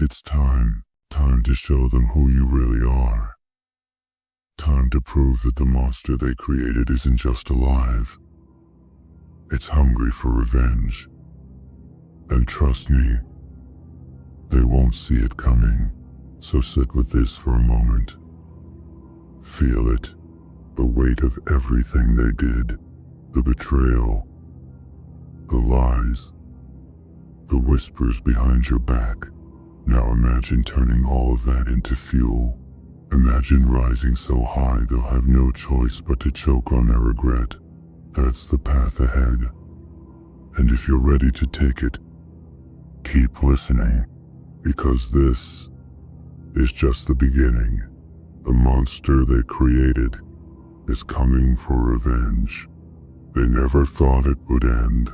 It's time to show them who you really are. Time to prove that the monster they created isn't just alive. It's hungry for revenge. And trust me, they won't see it coming. So sit with this for a moment. Feel it, the weight of everything they did, the betrayal, the lies, the whispers behind your back. Now imagine turning all of that into fuel. Imagine rising so high they'll have no choice but to choke on their regret. That's the path ahead. And if you're ready to take it, keep listening, because this is just the beginning. The monster they created is coming for revenge. They never thought it would end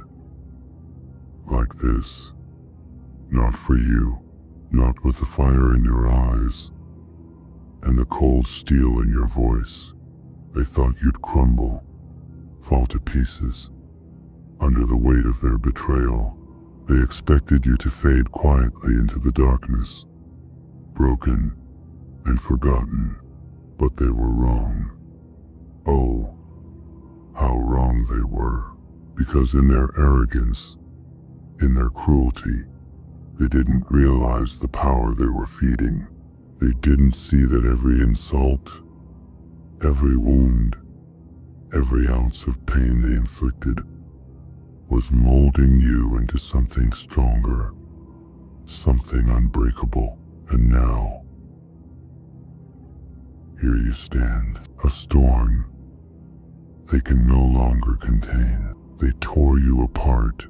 like this. Not for you, not with the fire in your eyes and the cold steel in your voice. They thought you'd crumble, fall to pieces under the weight of their betrayal. They expected you to fade quietly into the darkness, broken and forgotten, but they were wrong. Oh, how wrong they were, because in their arrogance, in their cruelty, they didn't realize the power they were feeding. They didn't see that every insult, every wound, every ounce of pain they inflicted was molding you into something stronger, something unbreakable. And now, here you stand, a storm they can no longer contain. They tore you apart,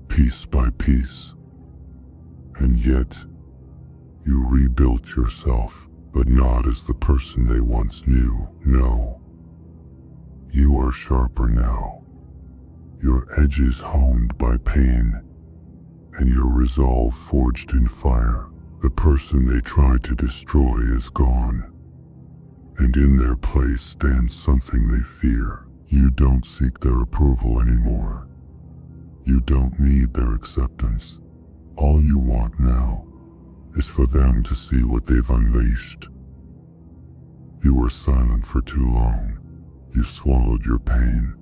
piece by piece, and yet you rebuilt yourself, but not as the person they once knew. No, you are sharper now, your edges honed by pain, and your resolve forged in fire. The person they tried to destroy is gone, and in their place stands something they fear. You don't seek their approval anymore. You don't need their acceptance. All you want now is for them to see what they've unleashed. You were silent for too long. You swallowed your pain,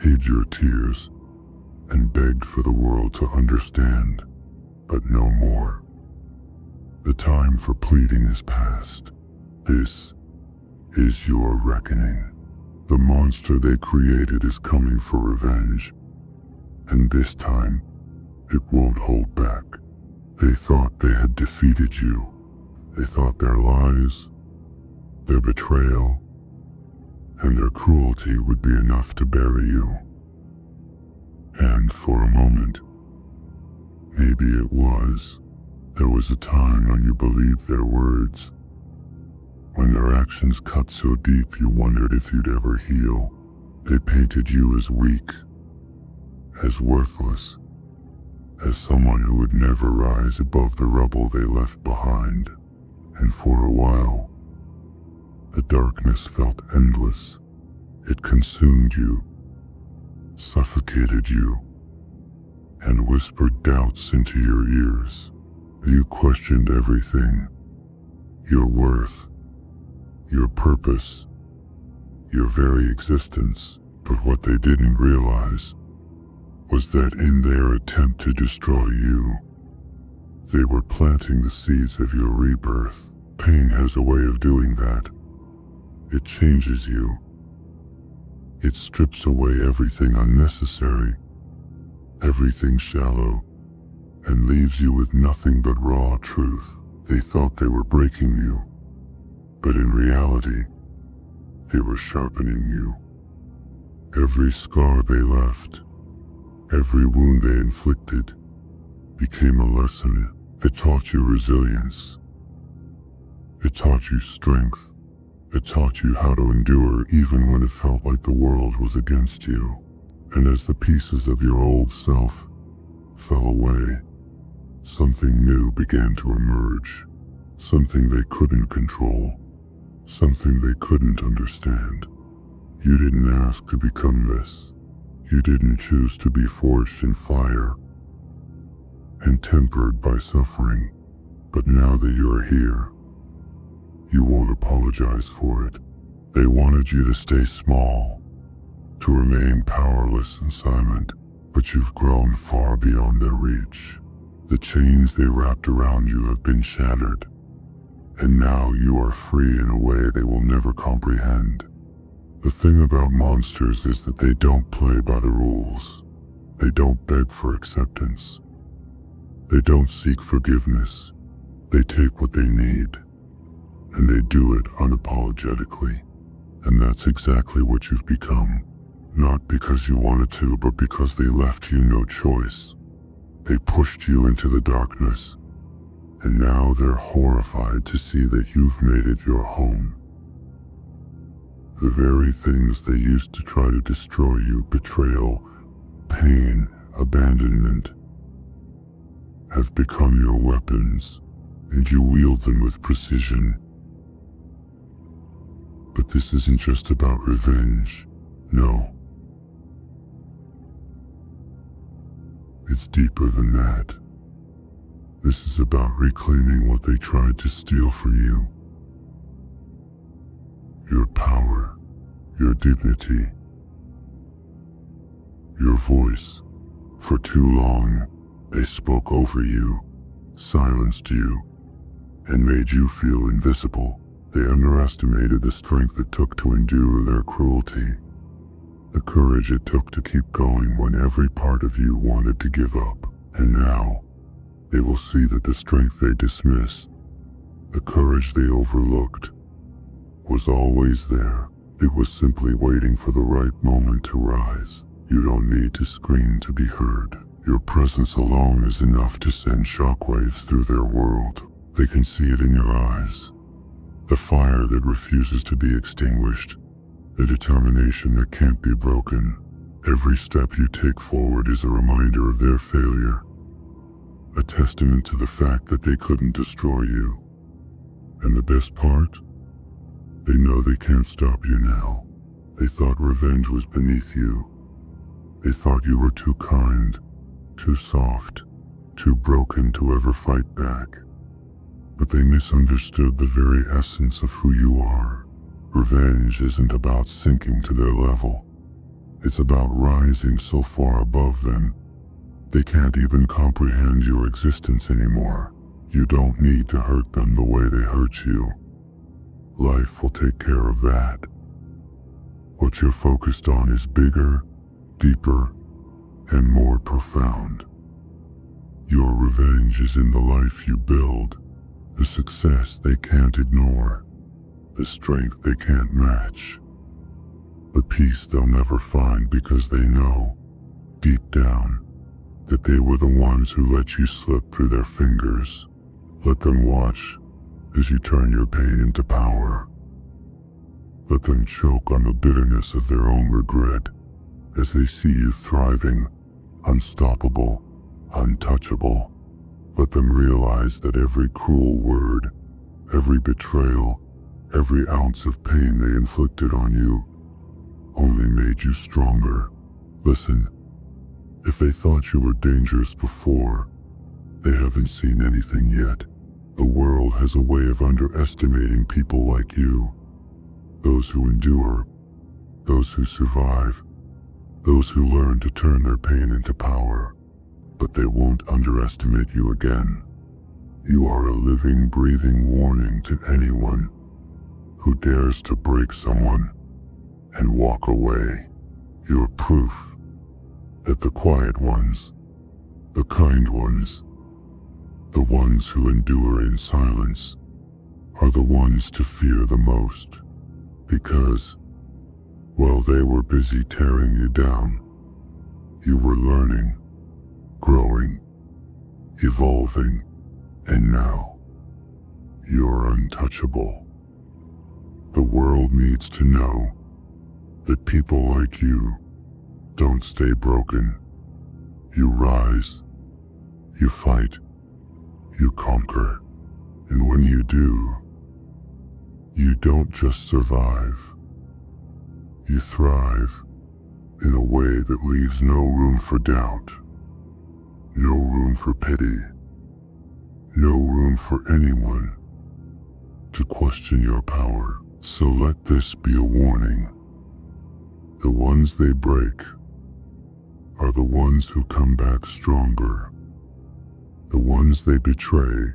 hid your tears, and begged for the world to understand, but no more. The time for pleading is past. This is your reckoning. The monster they created is coming for revenge, and this time, it won't hold back. They thought they had defeated you. They thought their lies, their betrayal, and their cruelty would be enough to bury you. And for a moment, maybe it was. There was a time when you believed their words, when their actions cut so deep you wondered if you'd ever heal. They painted you as weak, as worthless, as someone who would never rise above the rubble they left behind. And for a while, the darkness felt endless. It consumed you, suffocated you, and whispered doubts into your ears. You questioned everything, your worth, your purpose, your very existence. But what they didn't realize was that in their attempt to destroy you, they were planting the seeds of your rebirth. Pain has a way of doing that. It changes you. It strips away everything unnecessary, everything shallow, and leaves you with nothing but raw truth. They thought they were breaking you, but in reality, they were sharpening you. Every scar they left, every wound they inflicted, became a lesson. It taught you resilience. It taught you strength. It taught you how to endure even when it felt like the world was against you. And as the pieces of your old self fell away, something new began to emerge. Something they couldn't control. Something they couldn't understand. You didn't ask to become this. You didn't choose to be forged in fire. and tempered by suffering. But now that you're here, you won't apologize for it. They wanted you to stay small, to remain powerless and silent, but you've grown far beyond their reach. The chains they wrapped around you have been shattered, and now you are free in a way they will never comprehend. The thing about monsters is that they don't play by the rules. They don't beg for acceptance. They don't seek forgiveness. They take what they need, and they do it unapologetically. And that's exactly what you've become. Not because you wanted to, but because they left you no choice. They pushed you into the darkness, and now they're horrified to see that you've made it your home. The very things they used to try to destroy you, betrayal, pain, abandonment, have become your weapons, and you wield them with precision. But this isn't just about revenge. No. It's deeper than that. This is about reclaiming what they tried to steal from you. Your power, your dignity, your voice. For too long, they spoke over you, silenced you, and made you feel invisible. They underestimated the strength it took to endure their cruelty, the courage it took to keep going when every part of you wanted to give up. And now, they will see that the strength they dismissed, the courage they overlooked, was always there. It was simply waiting for the right moment to rise. You don't need to scream to be heard. Your presence alone is enough to send shockwaves through their world. They can see it in your eyes. The fire that refuses to be extinguished. The determination that can't be broken. Every step you take forward is a reminder of their failure. A testament to the fact that they couldn't destroy you. And the best part? They know they can't stop you now. They thought revenge was beneath you. They thought you were too kind, too soft, too broken to ever fight back. But they misunderstood the very essence of who you are. Revenge isn't about sinking to their level. It's about rising so far above them, they can't even comprehend your existence anymore. You don't need to hurt them the way they hurt you. Life will take care of that. What you're focused on is bigger, deeper, and more profound. Your revenge is in the life you build, the success they can't ignore, the strength they can't match, the peace they'll never find because they know, deep down, that they were the ones who let you slip through their fingers. Let them watch as you turn your pain into power. Let them choke on the bitterness of their own regret as they see you thriving, unstoppable, untouchable. Let them realize that every cruel word, every betrayal, every ounce of pain they inflicted on you only made you stronger. Listen, if they thought you were dangerous before, they haven't seen anything yet. The world has a way of underestimating people like you. Those who endure, those who survive, those who learn to turn their pain into power. But they won't underestimate you again. You are a living, breathing warning to anyone who dares to break someone and walk away. You're proof that the quiet ones, the kind ones, the ones who endure in silence, are the ones to fear the most. Because, while they were busy tearing you down, you were learning, growing, evolving, and now, you're untouchable. The world needs to know that people like you don't stay broken. You rise, you fight, you conquer, and when you do, you don't just survive. You thrive in a way that leaves no room for doubt. No room for pity. No room for anyone to question your power. So let this be a warning. The ones they break are the ones who come back stronger. The ones they betray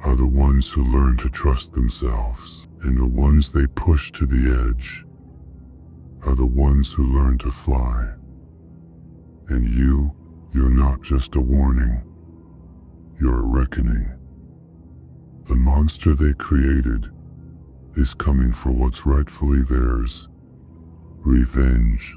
are the ones who learn to trust themselves. And the ones they push to the edge are the ones who learn to fly. And you're not just a warning. You're a reckoning. The monster they created is coming for what's rightfully theirs. Revenge.